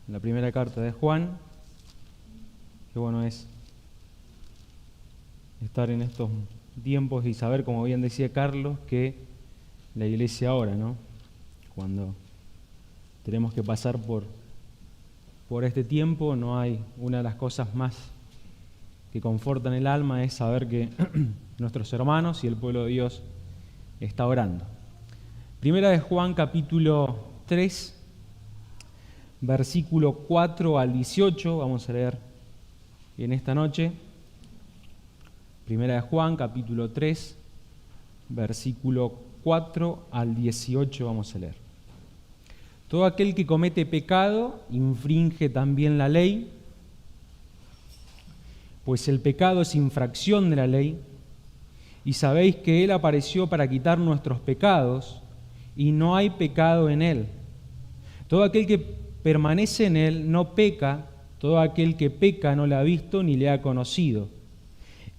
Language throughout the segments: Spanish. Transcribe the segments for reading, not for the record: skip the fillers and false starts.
en la primera carta de Juan. Qué bueno es estar en estos tiempos y saber, como bien decía Carlos, que la iglesia ahora, ¿no? Cuando tenemos que pasar por este tiempo, no hay una de las cosas más que confortan el alma es saber que nuestros hermanos y el pueblo de Dios está orando. Primera de Juan, capítulo 3, versículo 4 al 18, vamos a leer en esta noche. Primera de Juan, capítulo 3, versículo 4 al 18, vamos a leer. Todo aquel que comete pecado infringe también la ley, pues el pecado es infracción de la ley, y sabéis que Él apareció para quitar nuestros pecados, y no hay pecado en Él. Todo aquel que permanece en Él no peca, todo aquel que peca no le ha visto ni le ha conocido.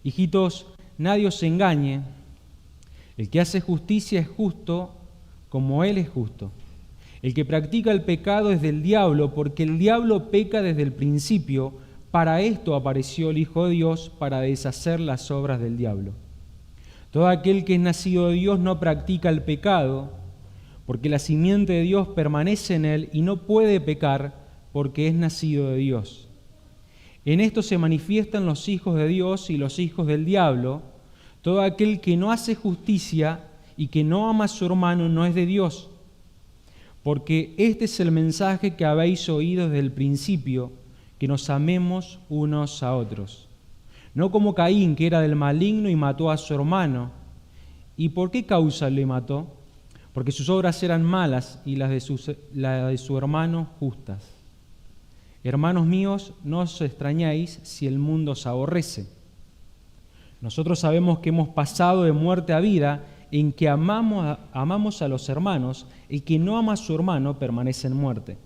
Hijitos, nadie os engañe, el que hace justicia es justo como Él es justo. El que practica el pecado es del diablo, porque el diablo peca desde el principio. Para esto apareció el Hijo de Dios, para deshacer las obras del diablo. Todo aquel que es nacido de Dios no practica el pecado, porque la simiente de Dios permanece en él y no puede pecar, porque es nacido de Dios. En esto se manifiestan los hijos de Dios y los hijos del diablo. Todo aquel que no hace justicia y que no ama a su hermano no es de Dios, porque este es el mensaje que habéis oído desde el principio, que nos amemos unos a otros. No como Caín, que era del maligno y mató a su hermano. ¿Y por qué causa le mató? Porque sus obras eran malas y las de su hermano justas. Hermanos míos, no os extrañéis si el mundo os aborrece. Nosotros sabemos que hemos pasado de muerte a vida, en que amamos a los hermanos. El que no ama a su hermano permanece en muerte.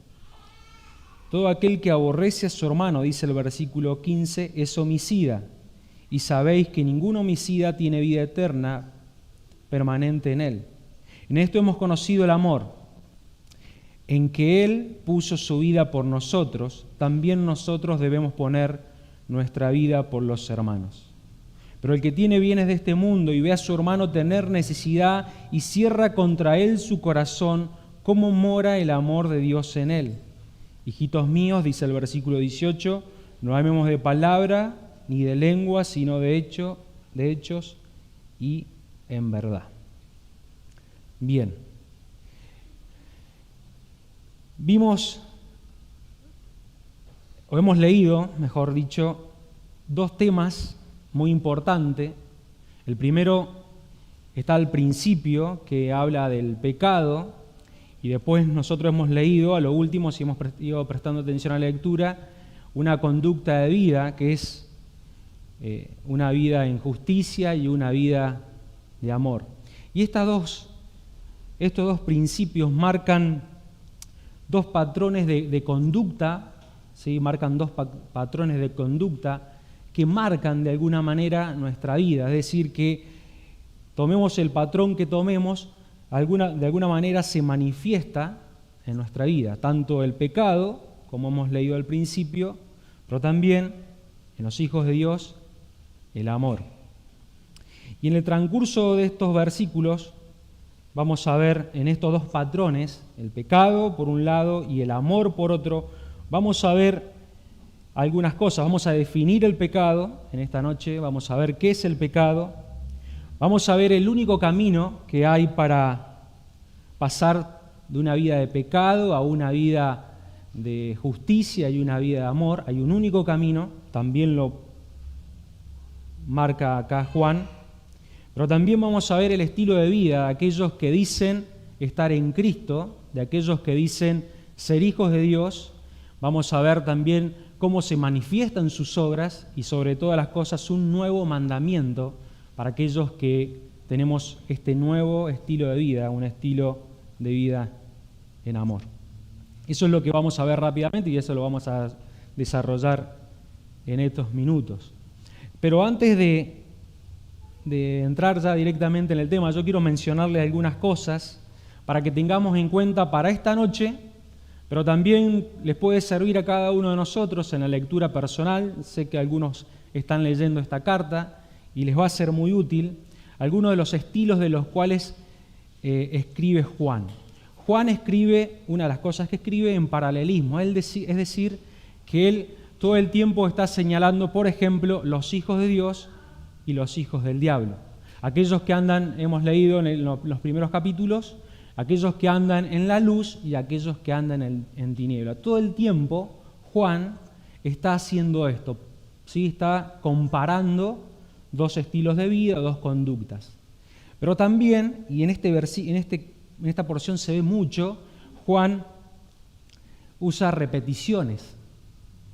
Todo aquel que aborrece a su hermano, dice el versículo 15, es homicida. Y sabéis que ningún homicida tiene vida eterna permanente en él. En esto hemos conocido el amor, en que Él puso su vida por nosotros, también nosotros debemos poner nuestra vida por los hermanos. Pero el que tiene bienes de este mundo y ve a su hermano tener necesidad y cierra contra él su corazón, ¿cómo mora el amor de Dios en él? Hijitos míos, dice el versículo 18, no amemos de palabra ni de lengua, sino de hechos y en verdad. Bien. Hemos leído, mejor dicho, dos temas muy importantes. El primero está al principio, que habla del pecado, y después nosotros hemos leído, a lo último, si hemos ido prestando atención a la lectura, una conducta de vida, que es una vida en justicia y una vida de amor. Y estos dos principios marcan dos patrones de conducta, ¿sí? Marcan dos patrones de conducta que marcan de alguna manera nuestra vida. Es decir, que tomemos el patrón que tomemos, de alguna manera se manifiesta en nuestra vida, tanto el pecado, como hemos leído al principio, pero también en los hijos de Dios, el amor. Y en el transcurso de estos versículos vamos a ver en estos dos patrones, el pecado por un lado y el amor por otro, vamos a ver algunas cosas. Vamos a definir el pecado en esta noche, vamos a ver qué es el pecado, vamos a ver el único camino que hay para pasar de una vida de pecado a una vida de justicia y una vida de amor. Hay un único camino, también lo marca acá Juan, pero también vamos a ver el estilo de vida de aquellos que dicen estar en Cristo, de aquellos que dicen ser hijos de Dios. Vamos a ver también cómo se manifiestan sus obras y sobre todas las cosas un nuevo mandamiento para aquellos que tenemos este nuevo estilo de vida, un estilo de vida en amor. Eso es lo que vamos a ver rápidamente y eso lo vamos a desarrollar en estos minutos. Pero antes de entrar ya directamente en el tema, yo quiero mencionarles algunas cosas para que tengamos en cuenta para esta noche, pero también les puede servir a cada uno de nosotros en la lectura personal. Sé que algunos están leyendo esta carta y les va a ser muy útil algunos de los estilos de los cuales escribe Juan. Juan escribe, una de las cosas que escribe en paralelismo, es decir, que él todo el tiempo está señalando, por ejemplo, los hijos de Dios y los hijos del diablo. Aquellos que andan, hemos leído en los primeros capítulos, aquellos que andan en la luz y aquellos que andan en tiniebla. Todo el tiempo Juan está haciendo esto, ¿sí? Está comparando dos estilos de vida, dos conductas. Pero también, y en esta porción se ve mucho, Juan usa repeticiones.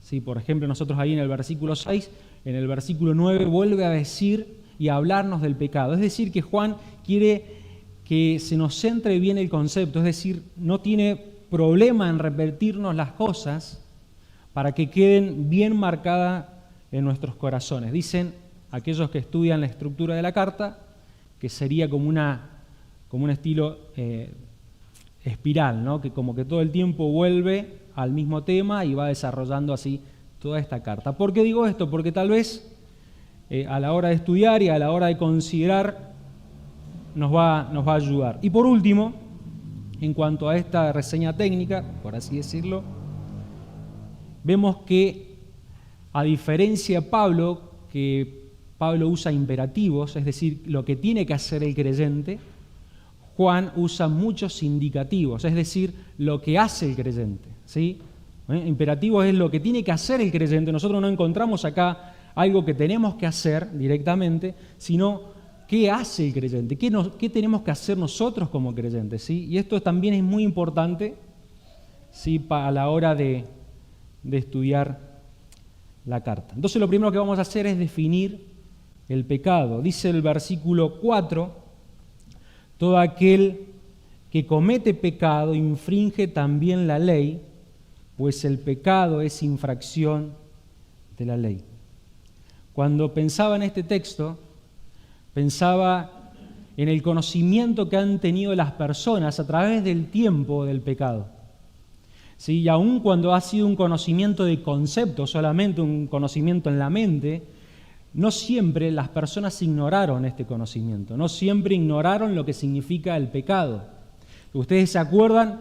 ¿Sí? Por ejemplo, nosotros ahí en el versículo 6, en el versículo 9, vuelve a decir y a hablarnos del pecado. Es decir, que Juan quiere que se nos centre bien el concepto, es decir, no tiene problema en repetirnos las cosas para que queden bien marcadas en nuestros corazones. Dicen aquellos que estudian la estructura de la carta que sería como un estilo espiral, ¿no? Que como que todo el tiempo vuelve al mismo tema y va desarrollando así toda esta carta. ¿Por qué digo esto? Porque tal vez a la hora de estudiar y a la hora de considerar nos va a ayudar. Y por último, en cuanto a esta reseña técnica, por así decirlo, vemos que a diferencia de Pablo, que Pablo usa imperativos, es decir, lo que tiene que hacer el creyente, Juan usa muchos indicativos, es decir, lo que hace el creyente, ¿sí? Imperativo es lo que tiene que hacer el creyente. Nosotros no encontramos acá algo que tenemos que hacer directamente, sino qué hace el creyente, qué tenemos que hacer nosotros como creyentes, ¿sí? Y esto también es muy importante, ¿sí? A la hora de estudiar la carta. Entonces lo primero que vamos a hacer es definir el pecado. Dice el versículo 4, todo aquel que comete pecado infringe también la ley, pues el pecado es infracción de la ley. Cuando pensaba en este texto, pensaba en el conocimiento que han tenido las personas a través del tiempo del pecado. ¿Sí? Y aun cuando ha sido un conocimiento de concepto, solamente un conocimiento en la mente, no siempre las personas ignoraron este conocimiento, no siempre ignoraron lo que significa el pecado. Ustedes se acuerdan,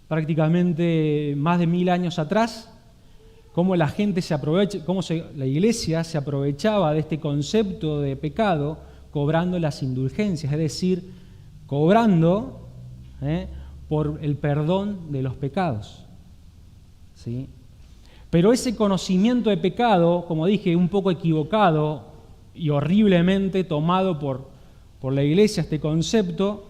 prácticamente más de 1000 años atrás, cómo la gente la iglesia se aprovechaba de este concepto de pecado cobrando las indulgencias, es decir, cobrando por el perdón de los pecados. ¿Sí? Pero ese conocimiento de pecado, como dije, un poco equivocado y horriblemente tomado por la iglesia, este concepto,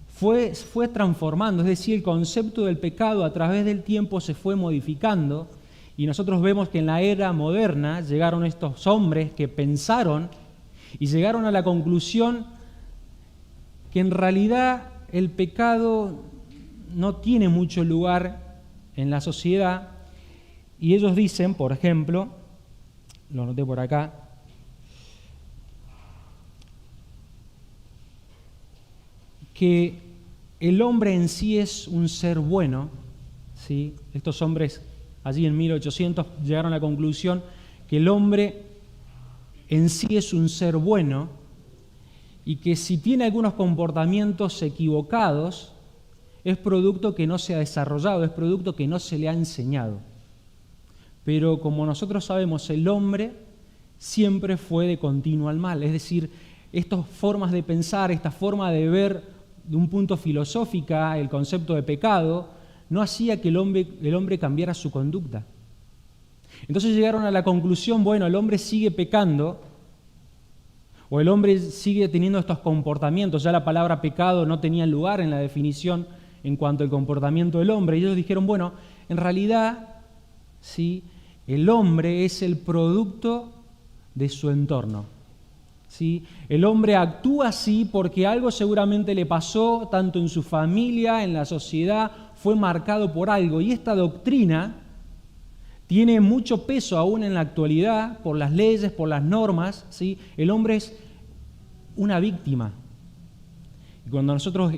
fue transformando, es decir, el concepto del pecado a través del tiempo se fue modificando y nosotros vemos que en la era moderna llegaron estos hombres que pensaron y llegaron a la conclusión que en realidad el pecado no tiene mucho lugar en la sociedad. Y ellos dicen, por ejemplo, lo anoté por acá, que el hombre en sí es un ser bueno, ¿sí? Estos hombres allí en 1800 llegaron a la conclusión que el hombre en sí es un ser bueno y que si tiene algunos comportamientos equivocados, es producto que no se ha desarrollado, es producto que no se le ha enseñado. Pero como nosotros sabemos, el hombre siempre fue de continuo al mal. Es decir, estas formas de pensar, esta forma de ver de un punto filosófico el concepto de pecado, no hacía que el hombre cambiara su conducta. Entonces llegaron a la conclusión, bueno, el hombre sigue pecando, o el hombre sigue teniendo estos comportamientos. Ya la palabra pecado no tenía lugar en la definición en cuanto al comportamiento del hombre. Y ellos dijeron, bueno, en realidad, ¿sí?, el hombre es el producto de su entorno. ¿Sí? El hombre actúa así porque algo seguramente le pasó, tanto en su familia, en la sociedad, fue marcado por algo. Y esta doctrina tiene mucho peso aún en la actualidad, por las leyes, por las normas. ¿Sí? El hombre es una víctima. Cuando nosotros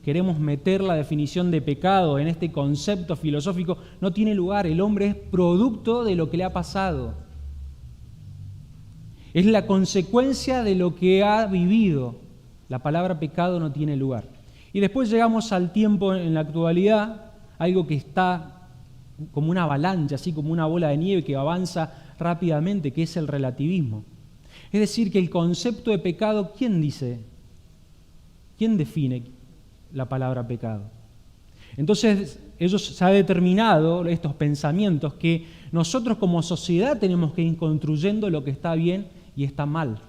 queremos meter la definición de pecado en este concepto filosófico, no tiene lugar. El hombre es producto de lo que le ha pasado. Es la consecuencia de lo que ha vivido. La palabra pecado no tiene lugar. Y después llegamos al tiempo en la actualidad, algo que está como una avalancha, así como una bola de nieve que avanza rápidamente, que es el relativismo. Es decir, que el concepto de pecado, ¿quién dice? ¿Quién define la palabra pecado? Entonces, se ha determinado, estos pensamientos, que nosotros como sociedad tenemos que ir construyendo lo que está bien y está mal.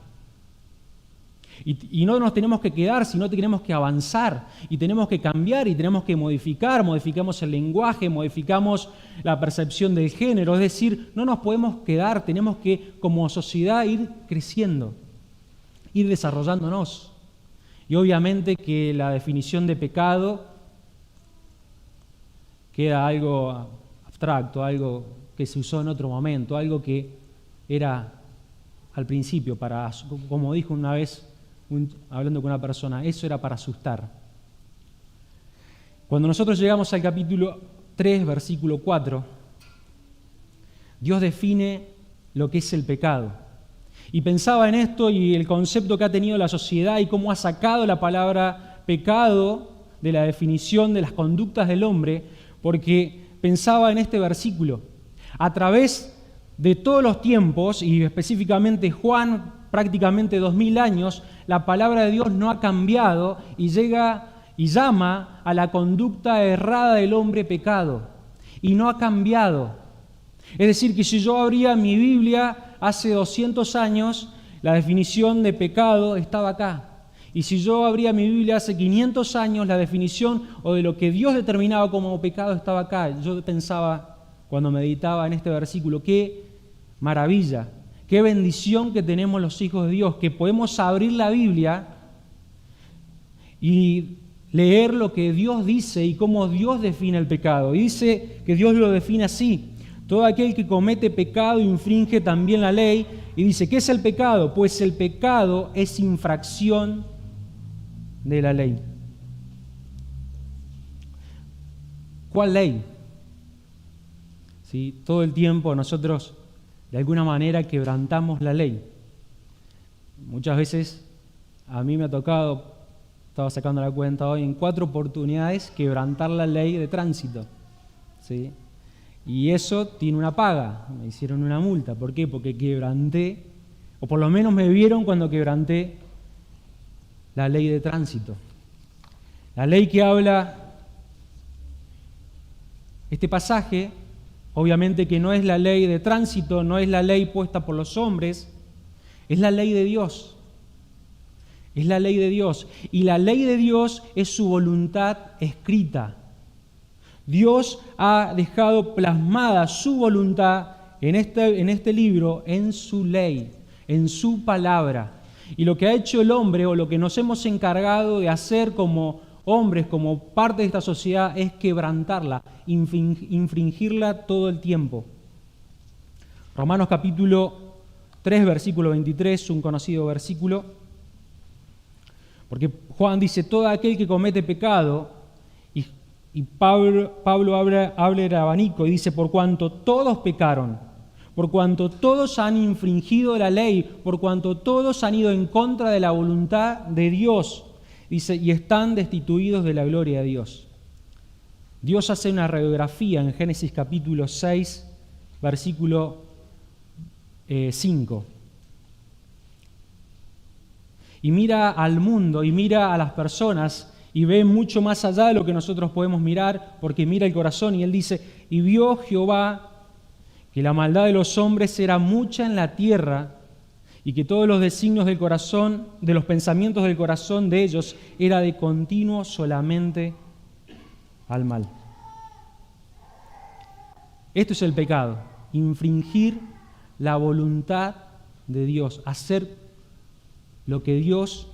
Y no nos tenemos que quedar, sino que tenemos que avanzar y tenemos que cambiar y tenemos que modificar. Modificamos el lenguaje, modificamos la percepción del género. Es decir, no nos podemos quedar, tenemos que como sociedad ir creciendo, ir desarrollándonos. Y obviamente que la definición de pecado queda algo abstracto, algo que se usó en otro momento, algo que era al principio, como dijo una vez, hablando con una persona, eso era para asustar. Cuando nosotros llegamos al capítulo 3, versículo 4, Dios define lo que es el pecado. Y pensaba en esto y el concepto que ha tenido la sociedad y cómo ha sacado la palabra pecado de la definición de las conductas del hombre, porque pensaba en este versículo. A través de todos los tiempos, y específicamente Juan, prácticamente 2000 años, la palabra de Dios no ha cambiado y llega y llama a la conducta errada del hombre pecado. Y no ha cambiado. Es decir, que si yo abría mi Biblia hace 200 años, la definición de pecado estaba acá. Y si yo abría mi Biblia hace 500 años, la definición o de lo que Dios determinaba como pecado estaba acá. Yo pensaba, cuando meditaba en este versículo, qué maravilla, qué bendición que tenemos los hijos de Dios, que podemos abrir la Biblia y leer lo que Dios dice y cómo Dios define el pecado. Y dice que Dios lo define así: todo aquel que comete pecado infringe también la ley. Y dice, ¿qué es el pecado? Pues el pecado es infracción de la ley. ¿Cuál ley? ¿Sí? Todo el tiempo nosotros de alguna manera quebrantamos la ley. Muchas veces a mí me ha tocado, estaba sacando la cuenta hoy, en 4 oportunidades quebrantar la ley de tránsito. ¿Sí? Y eso tiene una paga, me hicieron una multa. ¿Por qué? Porque quebranté, o por lo menos me vieron cuando quebranté la ley de tránsito. La ley que habla este pasaje, obviamente que no es la ley de tránsito, no es la ley puesta por los hombres, es la ley de Dios. Es la ley de Dios. Y la ley de Dios es su voluntad escrita. Dios ha dejado plasmada su voluntad en este libro, en su ley, en su palabra. Y lo que ha hecho el hombre, o lo que nos hemos encargado de hacer como hombres, como parte de esta sociedad, es quebrantarla, infringirla todo el tiempo. Romanos capítulo 3, versículo 23, un conocido versículo, porque Juan dice, todo aquel que comete pecado, y Pablo habla el abanico y dice, por cuanto todos pecaron, por cuanto todos han infringido la ley, por cuanto todos han ido en contra de la voluntad de Dios, dice, y están destituidos de la gloria de Dios. Dios hace una radiografía en Génesis capítulo 6, versículo 5. Y mira al mundo y mira a las personas y ve mucho más allá de lo que nosotros podemos mirar, porque mira el corazón, y él dice, y vio Jehová que la maldad de los hombres era mucha en la tierra, y que todos los designios del corazón, de los pensamientos del corazón de ellos, era de continuo solamente al mal. Esto es el pecado, infringir la voluntad de Dios, hacer lo que Dios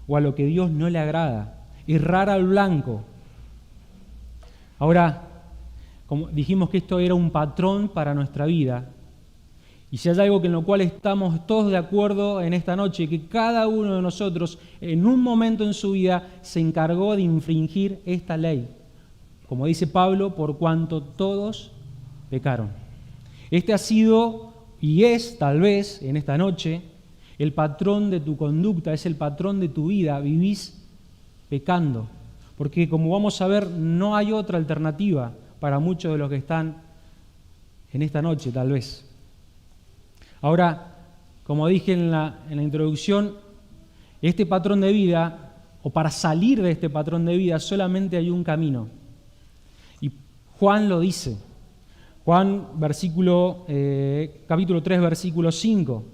o a lo que Dios no le agrada, errar al blanco. Ahora, como dijimos que esto era un patrón para nuestra vida, Y si hay algo en lo cual estamos todos de acuerdo en esta noche, que cada uno de nosotros en un momento en su vida se encargó de infringir esta ley. Como dice Pablo, por cuanto todos pecaron. Este ha sido y es tal vez en esta noche el patrón de tu conducta, es el patrón de tu vida. Vivís pecando. Porque como vamos a ver, no hay otra alternativa para muchos de los que están en esta noche tal vez. Ahora, como dije en la introducción, este patrón de vida, o para salir de este patrón de vida, solamente hay un camino. Y Juan lo dice. Juan, capítulo 3, versículo 5.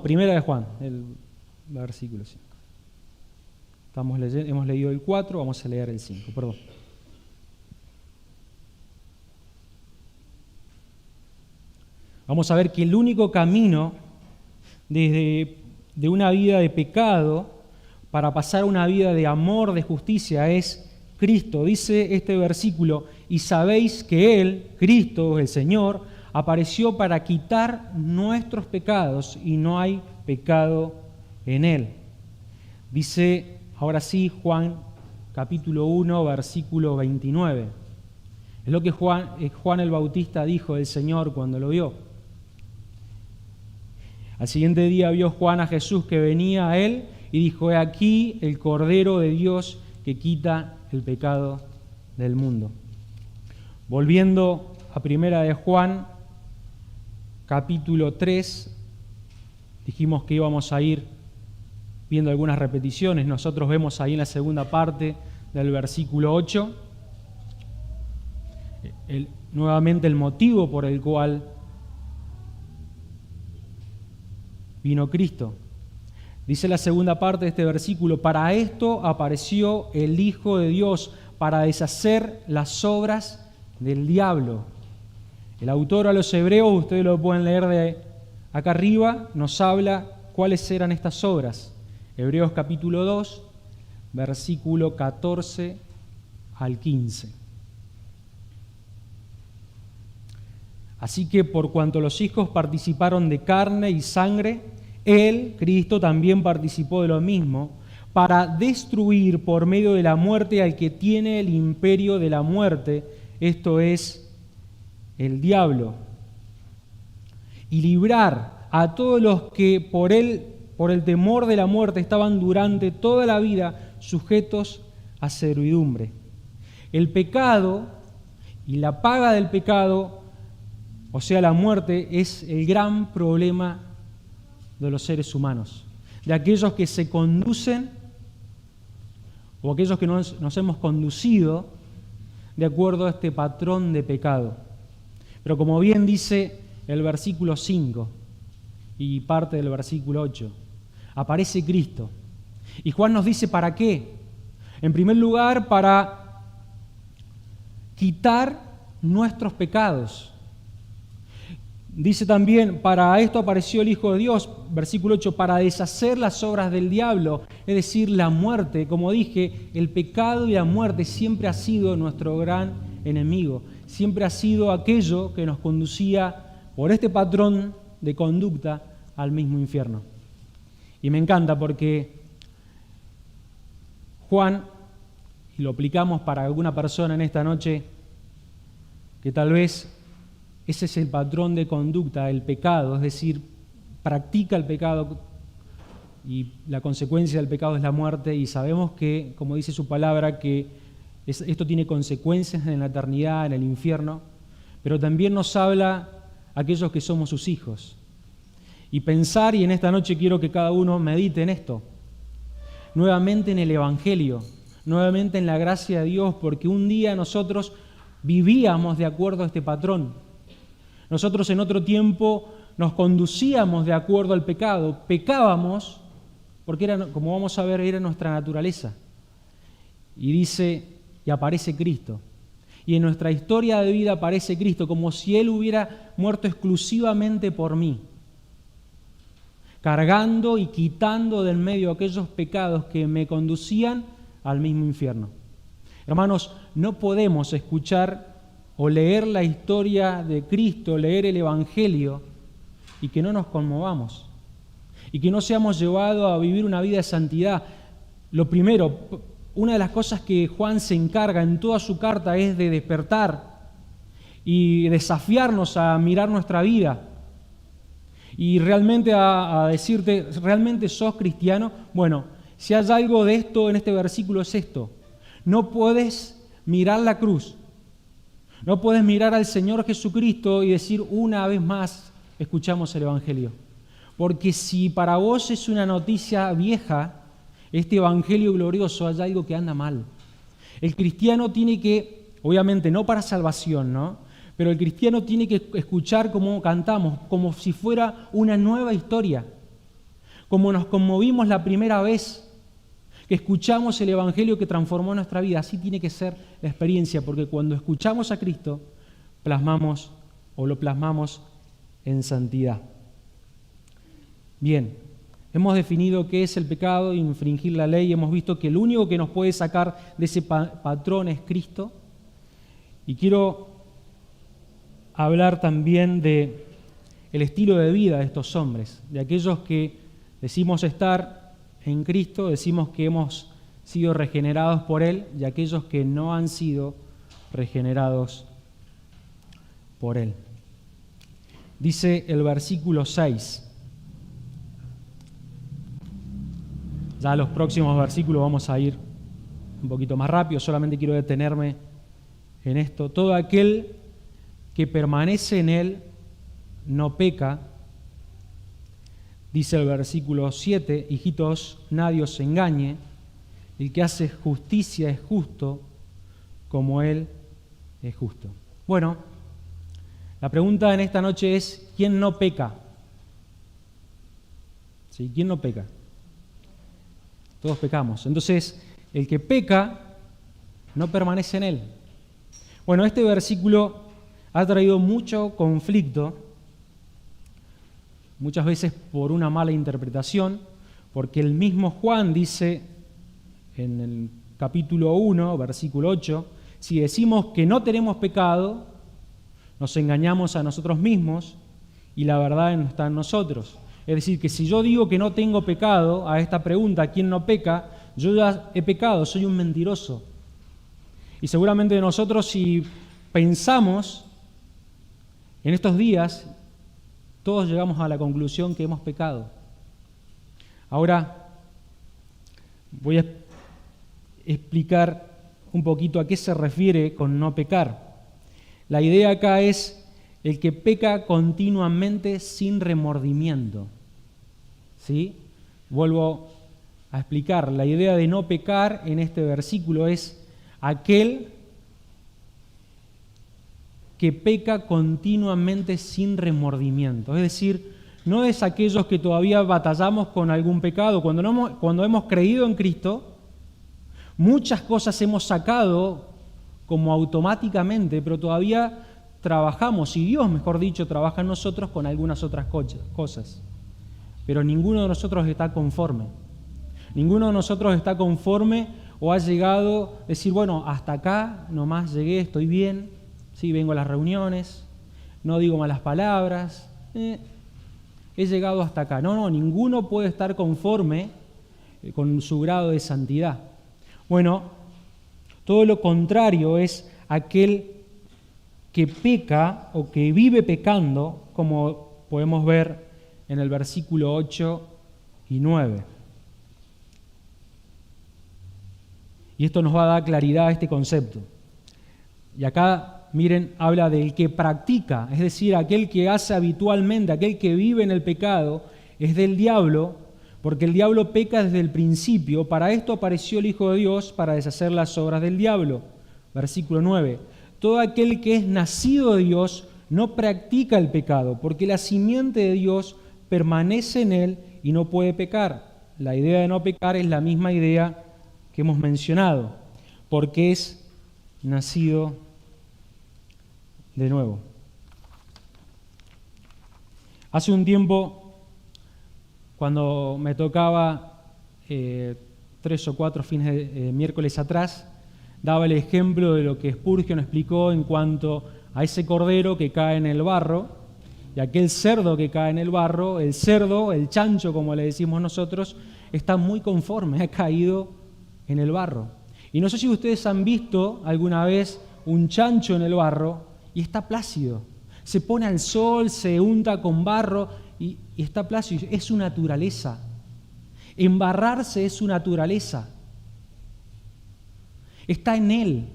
Primera de Juan, el versículo 5. Hemos leído el 4, vamos a leer el 5, perdón. Vamos a ver que el único camino de una vida de pecado para pasar a una vida de amor, de justicia, es Cristo. Dice este versículo, y sabéis que Él, Cristo, el Señor, apareció para quitar nuestros pecados y no hay pecado en Él. Dice, ahora sí, Juan capítulo 1, versículo 29. Es lo que Juan el Bautista dijo del Señor cuando lo vio. Al siguiente día vio Juan a Jesús que venía a él y dijo, he aquí el Cordero de Dios que quita el pecado del mundo. Volviendo a primera de Juan, capítulo 3, dijimos que íbamos a ir viendo algunas repeticiones. Nosotros vemos ahí en la segunda parte del versículo 8, nuevamente el motivo por el cual vino Cristo. Dice la segunda parte de este versículo, para esto apareció el Hijo de Dios, para deshacer las obras del diablo. El autor a los hebreos, ustedes lo pueden leer de acá arriba, nos habla cuáles eran estas obras. Hebreos capítulo 2, versículo 14 al 15. Así que por cuanto los hijos participaron de carne y sangre, Él, Cristo, también participó de lo mismo, para destruir por medio de la muerte al que tiene el imperio de la muerte, esto es, el diablo, y librar a todos los que por el temor de la muerte estaban durante toda la vida sujetos a servidumbre. El pecado y la paga del pecado, o sea, la muerte, es el gran problema de los seres humanos, de aquellos que se conducen o aquellos que nos hemos conducido de acuerdo a este patrón de pecado. Pero como bien dice el versículo 5 y parte del versículo 8, aparece Cristo. Y Juan nos dice ¿para qué? En primer lugar, para quitar nuestros pecados. Dice también, para esto apareció el Hijo de Dios, versículo 8, para deshacer las obras del diablo, es decir, la muerte. Como dije, el pecado y la muerte siempre ha sido nuestro gran enemigo, siempre ha sido aquello que nos conducía por este patrón de conducta al mismo infierno. Y me encanta porque Juan, y lo aplicamos para alguna persona en esta noche, que tal vez ese es el patrón de conducta, el pecado, es decir, practica el pecado y la consecuencia del pecado es la muerte, y sabemos que, como dice su palabra, que esto tiene consecuencias en la eternidad, en el infierno, pero también nos habla a aquellos que somos sus hijos. Y pensar, y en esta noche quiero que cada uno medite en esto, nuevamente en el Evangelio, nuevamente en la gracia de Dios, porque un día nosotros vivíamos de acuerdo a este patrón. Nosotros en otro tiempo nos conducíamos de acuerdo al pecado, pecábamos porque era, como vamos a ver, era nuestra naturaleza. Y dice, y aparece Cristo. Y en nuestra historia de vida aparece Cristo, como si Él hubiera muerto exclusivamente por mí, cargando y quitando del medio aquellos pecados que me conducían al mismo infierno. Hermanos, no podemos escuchar o leer la historia de Cristo, leer el Evangelio, y que no nos conmovamos, y que no seamos llevados a vivir una vida de santidad. Lo primero, una de las cosas que Juan se encarga en toda su carta es de despertar y desafiarnos a mirar nuestra vida y realmente a decirte, ¿realmente sos cristiano? Bueno, si hay algo de esto en este versículo es esto: no puedes mirar la cruz, no puedes mirar al Señor Jesucristo y decir una vez más, escuchamos el Evangelio. Porque si para vos es una noticia vieja, este Evangelio glorioso, hay algo que anda mal. El cristiano tiene que, obviamente no para salvación, ¿no? Pero el cristiano tiene que escuchar como cantamos, como si fuera una nueva historia, como nos conmovimos la primera vez que escuchamos el Evangelio que transformó nuestra vida. Así tiene que ser la experiencia, porque cuando escuchamos a Cristo, lo plasmamos en santidad. Bien, hemos definido qué es el pecado, infringir la ley. Hemos visto que el único que nos puede sacar de ese patrón es Cristo. Y quiero hablar también de el estilo de vida de estos hombres, de aquellos que decimos estar en Cristo, decimos que hemos sido regenerados por Él, y aquellos que no han sido regenerados por Él. Dice el versículo 6. Ya los próximos versículos vamos a ir un poquito más rápido, solamente quiero detenerme en esto. Todo aquel que permanece en Él no peca. Dice el versículo 7, hijitos, nadie os engañe, el que hace justicia es justo, como Él es justo. Bueno, la pregunta en esta noche es, ¿quién no peca? ¿Sí? ¿Quién no peca? Todos pecamos. Entonces, el que peca no permanece en Él. Bueno, este versículo ha traído mucho conflicto, muchas veces por una mala interpretación, porque el mismo Juan dice en el capítulo 1, versículo 8, si decimos que no tenemos pecado, nos engañamos a nosotros mismos y la verdad no está en nosotros. Es decir, que si yo digo que no tengo pecado, a esta pregunta, ¿quién no peca?, yo ya he pecado, soy un mentiroso. Y seguramente nosotros, si pensamos en estos días, todos llegamos a la conclusión que hemos pecado. Ahora voy a explicar un poquito a qué se refiere con no pecar. La idea acá es el que peca continuamente sin remordimiento. ¿Sí? Vuelvo a explicar. La idea de no pecar en este versículo es aquel que peca continuamente sin remordimiento. Es decir, no es aquellos que todavía batallamos con algún pecado. Cuando hemos creído en Cristo, muchas cosas hemos sacado como automáticamente, pero todavía trabajamos, y Dios, mejor dicho, trabaja en nosotros con algunas otras cosas. Pero ninguno de nosotros está conforme. Ninguno de nosotros está conforme o ha llegado a decir, bueno, hasta acá nomás llegué, estoy bien, sí, vengo a las reuniones, no digo malas palabras, he llegado hasta acá. No, ninguno puede estar conforme con su grado de santidad. Bueno, todo lo contrario es aquel que peca o que vive pecando, como podemos ver en el versículo 8 y 9. Y esto nos va a dar claridad a este concepto. Y acá, miren, habla del que practica, es decir, aquel que hace habitualmente, aquel que vive en el pecado, es del diablo, porque el diablo peca desde el principio. Para esto apareció el Hijo de Dios, para deshacer las obras del diablo. Versículo 9. Todo aquel que es nacido de Dios no practica el pecado, porque la simiente de Dios permanece en él y no puede pecar. La idea de no pecar es la misma idea que hemos mencionado, porque es nacido de nuevo. Hace un tiempo, cuando me tocaba 3 o 4 fines de miércoles atrás, daba el ejemplo de lo que Spurgeon explicó en cuanto a ese cordero que cae en el barro y aquel cerdo que cae en el barro. El cerdo, el chancho como le decimos nosotros, está muy conforme, ha caído en el barro. Y no sé si ustedes han visto alguna vez un chancho en el barro y está plácido. Se pone al sol, se unta con barro y está plácido. Es su naturaleza. Embarrarse es su naturaleza. Está en él.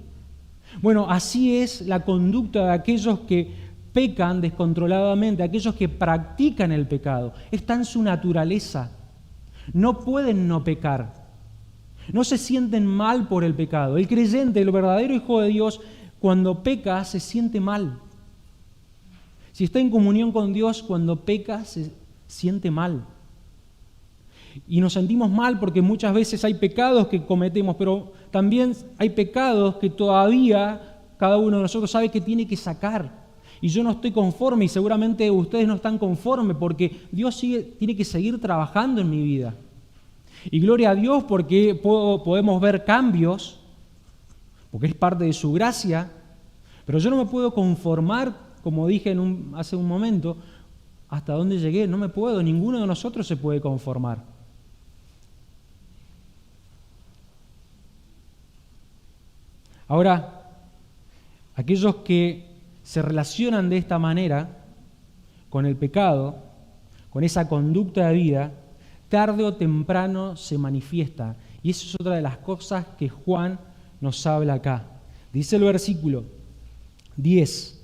Bueno, así es la conducta de aquellos que pecan descontroladamente, aquellos que practican el pecado. Está en su naturaleza. No pueden no pecar. No se sienten mal por el pecado. El creyente, el verdadero hijo de Dios, cuando peca se siente mal. Si está en comunión con Dios, cuando peca se siente mal. Y nos sentimos mal porque muchas veces hay pecados que cometemos, pero también hay pecados que todavía cada uno de nosotros sabe que tiene que sacar. Y yo no estoy conforme y seguramente ustedes no están conformes porque Dios tiene que seguir trabajando en mi vida. Y gloria a Dios porque podemos ver cambios, porque es parte de su gracia, pero yo no me puedo conformar, como dije hace un momento, hasta dónde llegué. No me puedo, ninguno de nosotros se puede conformar. Ahora, aquellos que se relacionan de esta manera con el pecado, con esa conducta de vida, tarde o temprano se manifiesta. Y eso es otra de las cosas que Juan nos habla acá. Dice el versículo 10,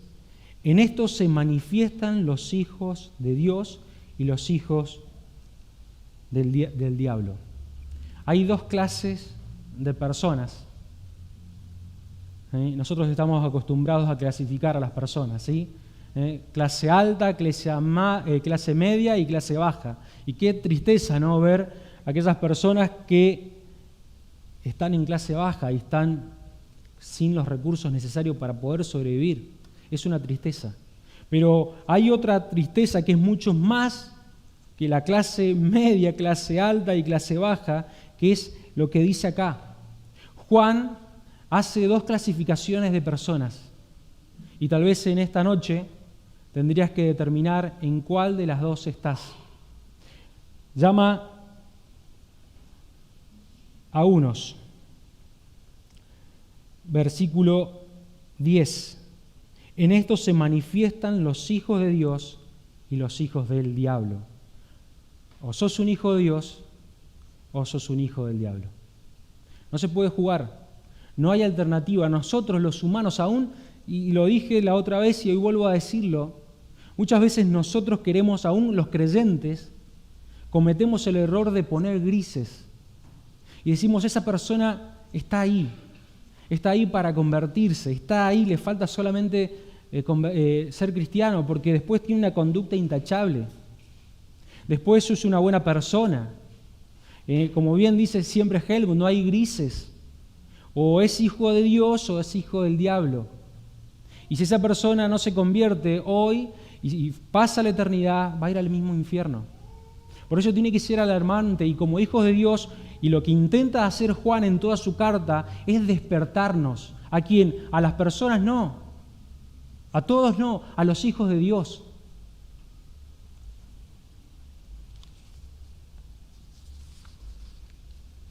en esto se manifiestan los hijos de Dios y los hijos del diablo. Hay dos clases de personas. Nosotros estamos acostumbrados a clasificar a las personas, ¿sí? Clase alta, clase media y clase baja. Y qué tristeza, ¿no?, ver aquellas personas que están en clase baja y están sin los recursos necesarios para poder sobrevivir. Es una tristeza. Pero hay otra tristeza que es mucho más que la clase media, clase alta y clase baja, que es lo que dice acá. Juan hace dos clasificaciones de personas y tal vez en esta noche tendrías que determinar en cuál de las dos estás. Llama a unos. Versículo 10. En esto se manifiestan los hijos de Dios y los hijos del diablo. O sos un hijo de Dios o sos un hijo del diablo. No se puede jugar. No hay alternativa. Nosotros los humanos aún, y lo dije la otra vez y hoy vuelvo a decirlo, muchas veces nosotros queremos, aún los creyentes, cometemos el error de poner grises. Y decimos, esa persona está ahí para convertirse, está ahí, le falta solamente ser cristiano, porque después tiene una conducta intachable. Después es una buena persona. Como bien dice siempre Helmut, no hay grises. O es hijo de Dios o es hijo del diablo. Y si esa persona no se convierte hoy y pasa la eternidad, va a ir al mismo infierno. Por eso tiene que ser alarmante, y como hijos de Dios, y lo que intenta hacer Juan en toda su carta es despertarnos. ¿A quién? A las personas no, a todos no, a los hijos de Dios.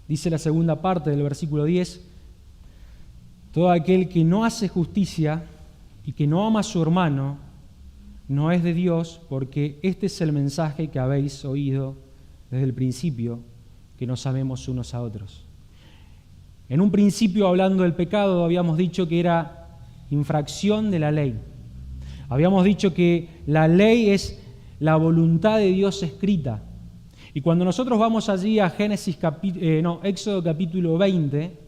Dice la segunda parte del versículo 10, todo aquel que no hace justicia y que no ama a su hermano no es de Dios, porque este es el mensaje que habéis oído desde el principio, que nos amemos unos a otros. En un principio, hablando del pecado, habíamos dicho que era infracción de la ley. Habíamos dicho que la ley es la voluntad de Dios escrita. Y cuando nosotros vamos allí a Éxodo capítulo 20,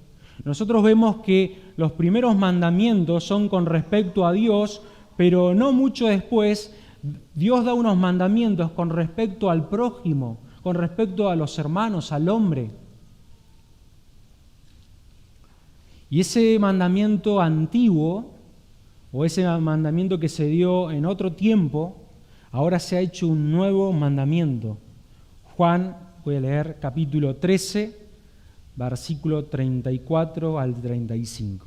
nosotros vemos que los primeros mandamientos son con respecto a Dios, pero no mucho después Dios da unos mandamientos con respecto al prójimo, con respecto a los hermanos, al hombre. Y ese mandamiento antiguo, o ese mandamiento que se dio en otro tiempo, ahora se ha hecho un nuevo mandamiento. Juan, voy a leer capítulo 13, versículo 34 al 35.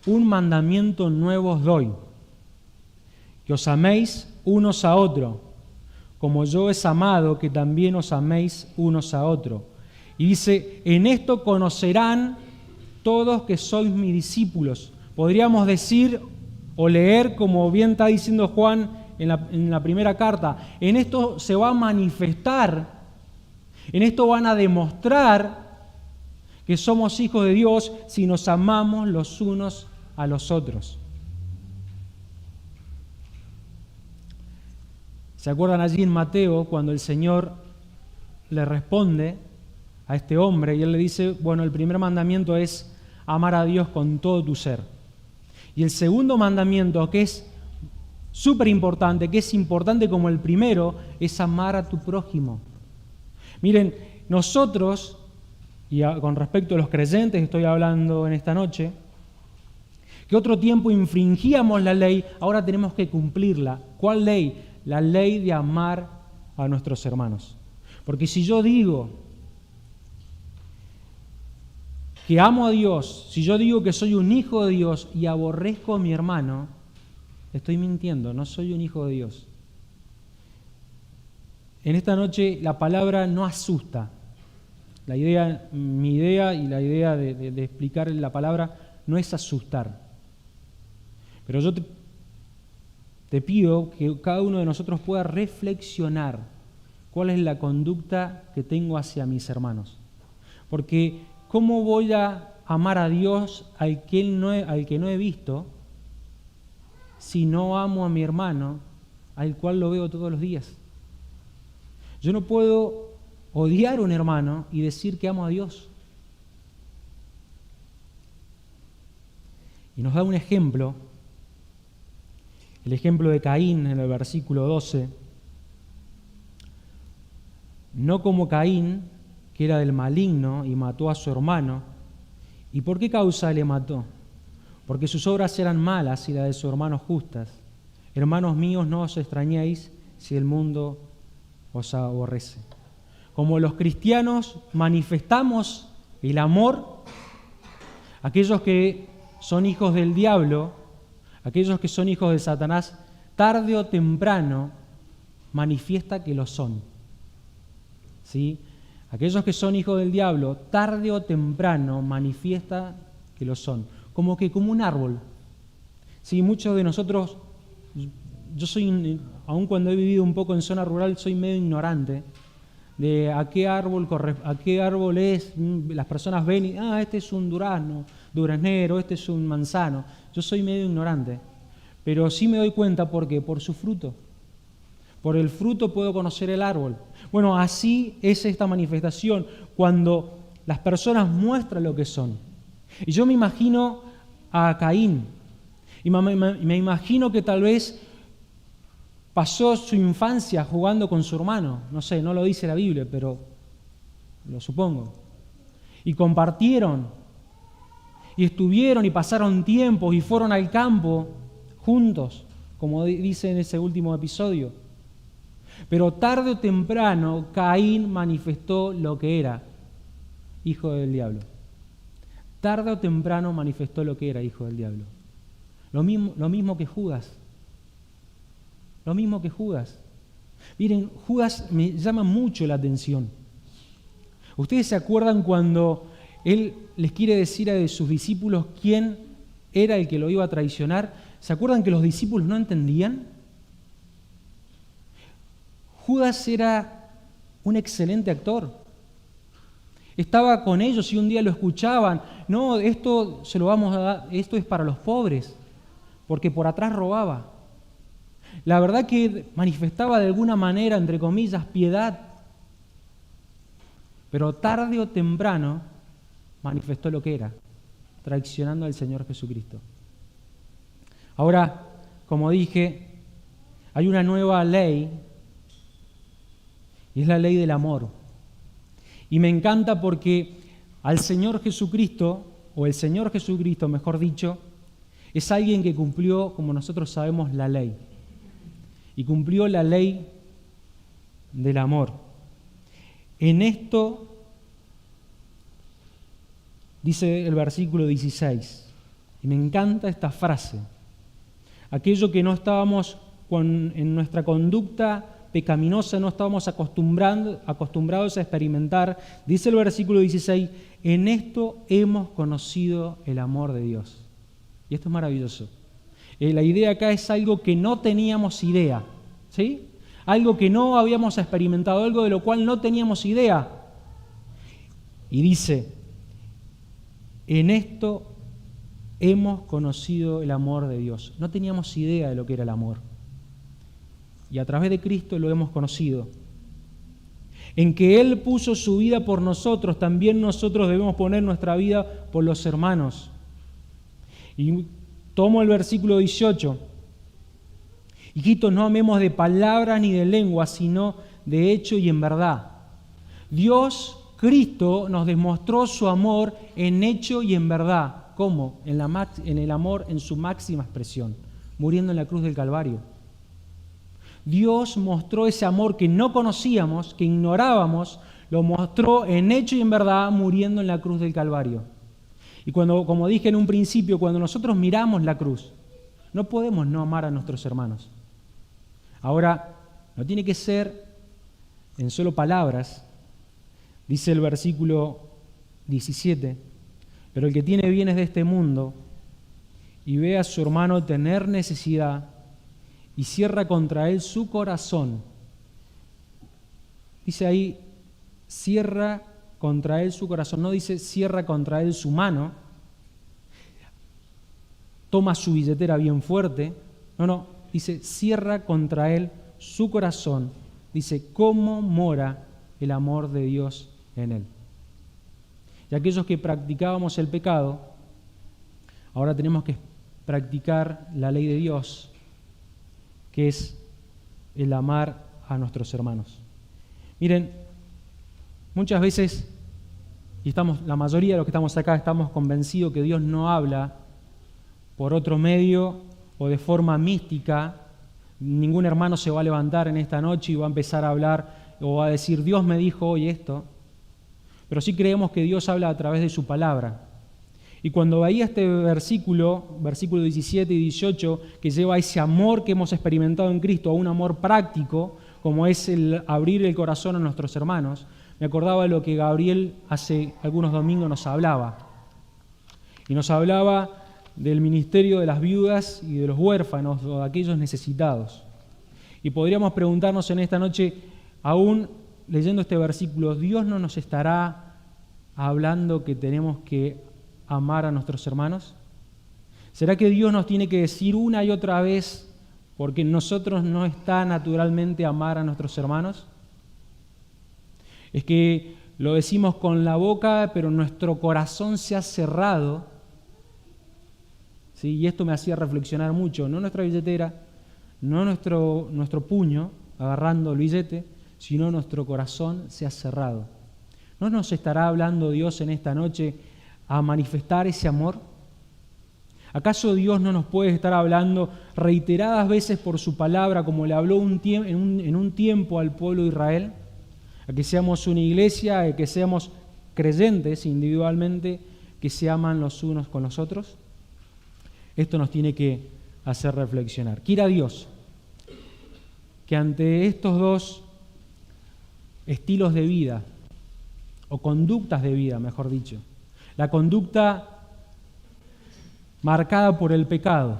Un mandamiento nuevo os doy, que os améis unos a otros, como yo os amado, que también os améis unos a otros. Y dice, en esto conocerán todos que sois mis discípulos. Podríamos decir o leer, como bien está diciendo Juan en la primera carta, en esto se va a manifestar, en esto van a demostrar que somos hijos de Dios si nos amamos los unos a los otros. ¿Se acuerdan allí en Mateo cuando el Señor le responde a este hombre y él le dice, bueno, el primer mandamiento es amar a Dios con todo tu ser. Y el segundo mandamiento, que es súper importante, que es importante como el primero, es amar a tu prójimo. Miren, nosotros, y con respecto a los creyentes estoy hablando en esta noche, que otro tiempo infringíamos la ley, ahora tenemos que cumplirla. ¿Cuál ley? La ley de amar a nuestros hermanos. Porque si yo digo que amo a Dios, si yo digo que soy un hijo de Dios y aborrezco a mi hermano, estoy mintiendo, no soy un hijo de Dios. En esta noche la palabra no asusta. Mi idea y la idea de explicar la palabra no es asustar. Pero yo te pido que cada uno de nosotros pueda reflexionar cuál es la conducta que tengo hacia mis hermanos. Porque ¿cómo voy a amar a Dios al que no he visto si no amo a mi hermano al cual lo veo todos los días? Yo no puedo odiar a un hermano y decir que amo a Dios. Y nos da un ejemplo, el ejemplo de Caín en el versículo 12. No como Caín, que era del maligno y mató a su hermano. ¿Y por qué causa le mató? Porque sus obras eran malas y las de su hermano justas. Hermanos míos, no os extrañéis si el mundo os aborrece. Como los cristianos manifestamos el amor, aquellos que son hijos del diablo, aquellos que son hijos de Satanás, tarde o temprano manifiesta que lo son. ¿Sí? Aquellos que son hijos del diablo, tarde o temprano manifiesta que lo son. Como un árbol. Sí, muchos de nosotros, yo soy, aun cuando he vivido un poco en zona rural, soy medio ignorante de a qué árbol es. Las personas ven y, este es un durazno, duraznero, este es un manzano. Yo soy medio ignorante, pero sí me doy cuenta porque por su fruto. Por el fruto puedo conocer el árbol. Bueno, así es esta manifestación, cuando las personas muestran lo que son. Y yo me imagino a Caín, y me imagino que tal vez pasó su infancia jugando con su hermano. No sé, no lo dice la Biblia, pero lo supongo. Y compartieron, y estuvieron, y pasaron tiempos, y fueron al campo juntos, como dice en ese último episodio. Pero tarde o temprano Caín manifestó lo que era, hijo del diablo. Tarde o temprano manifestó lo que era, hijo del diablo. Lo mismo que Judas. Lo mismo que Judas. Miren, Judas me llama mucho la atención. ¿Ustedes se acuerdan cuando él les quiere decir a sus discípulos quién era el que lo iba a traicionar? ¿Se acuerdan que los discípulos no entendían? Judas era un excelente actor. Estaba con ellos y un día lo escuchaban. No, esto se lo vamos a dar, esto es para los pobres, porque por atrás robaba. La verdad que manifestaba de alguna manera, entre comillas, piedad, pero tarde o temprano manifestó lo que era, traicionando al Señor Jesucristo. Ahora, como dije, hay una nueva ley, y es la ley del amor. Y me encanta porque al Señor Jesucristo, o el Señor Jesucristo, mejor dicho, es alguien que cumplió, como nosotros sabemos, la ley. Y cumplió la ley del amor. En esto, dice el versículo 16, y me encanta esta frase, aquello que no estábamos en nuestra conducta pecaminosa, no estábamos acostumbrados a experimentar, dice el versículo 16, en esto hemos conocido el amor de Dios. Y esto es maravilloso. La idea acá es algo que no teníamos idea, ¿sí? Algo que no habíamos experimentado, algo de lo cual no teníamos idea. Y dice, en esto hemos conocido el amor de Dios. No teníamos idea de lo que era el amor. Y a través de Cristo lo hemos conocido. En que Él puso su vida por nosotros, también nosotros debemos poner nuestra vida por los hermanos. Y tomo el versículo 18. Hijitos, no amemos de palabra ni de lengua, sino de hecho y en verdad. Dios, Cristo, nos demostró su amor en hecho y en verdad. ¿Cómo? En el amor en su máxima expresión, muriendo en la cruz del Calvario. Dios mostró ese amor que no conocíamos, que ignorábamos, lo mostró en hecho y en verdad, muriendo en la cruz del Calvario. Y como dije en un principio, cuando nosotros miramos la cruz, no podemos no amar a nuestros hermanos. Ahora, no tiene que ser en solo palabras. Dice el versículo 17, pero el que tiene bienes de este mundo y ve a su hermano tener necesidad y cierra contra él su corazón. Dice ahí, cierra contra él su corazón. No dice cierra contra él su mano, toma su billetera bien fuerte. No, dice cierra contra él su corazón. Dice, ¿cómo mora el amor de Dios en él? Y aquellos que practicábamos el pecado, ahora tenemos que practicar la ley de Dios, que es el amar a nuestros hermanos. Miren, muchas veces, y la mayoría de los que estamos acá estamos convencidos que Dios no habla por otro medio o de forma mística. Ningún hermano se va a levantar en esta noche y va a empezar a hablar o va a decir, Dios me dijo hoy esto. Pero sí creemos que Dios habla a través de su palabra. Y cuando veía este versículo 17 y 18, que lleva ese amor que hemos experimentado en Cristo a un amor práctico, como es el abrir el corazón a nuestros hermanos, me acordaba de lo que Gabriel hace algunos domingos nos hablaba. Y nos hablaba del ministerio de las viudas y de los huérfanos o de aquellos necesitados. Y podríamos preguntarnos en esta noche, aún leyendo este versículo, ¿Dios no nos estará hablando que tenemos que amar a nuestros hermanos? ¿Será que Dios nos tiene que decir una y otra vez porque en nosotros no está naturalmente amar a nuestros hermanos? Es que lo decimos con la boca, pero nuestro corazón se ha cerrado. ¿Sí? Y esto me hacía reflexionar mucho, no nuestra billetera, no nuestro puño agarrando el billete, sino nuestro corazón se ha cerrado. ¿No nos estará hablando Dios en esta noche a manifestar ese amor? ¿Acaso Dios no nos puede estar hablando reiteradas veces por su palabra, como le habló en un tiempo al pueblo de Israel? A que seamos una iglesia, a que seamos creyentes individualmente, que se aman los unos con los otros. Esto nos tiene que hacer reflexionar. Quiera Dios que ante estos dos estilos de vida, o conductas de vida, mejor dicho, la conducta marcada por el pecado,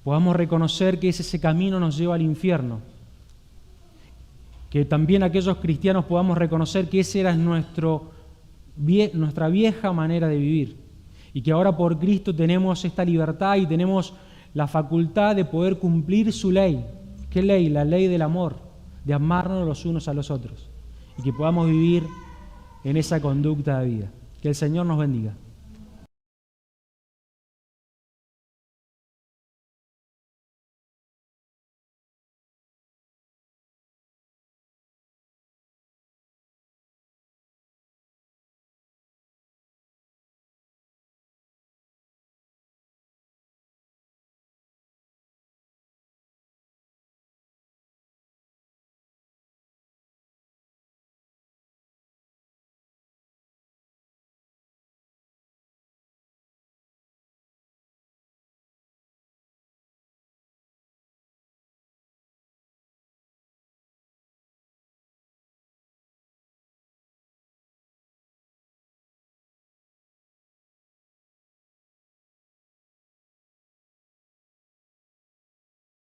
podamos reconocer que ese camino nos lleva al infierno, que también aquellos cristianos podamos reconocer que esa era nuestra vieja manera de vivir, y que ahora por Cristo tenemos esta libertad y tenemos la facultad de poder cumplir su ley. ¿Qué ley? La ley del amor, de amarnos los unos a los otros, y que podamos vivir en esa conducta de vida. Que el Señor nos bendiga.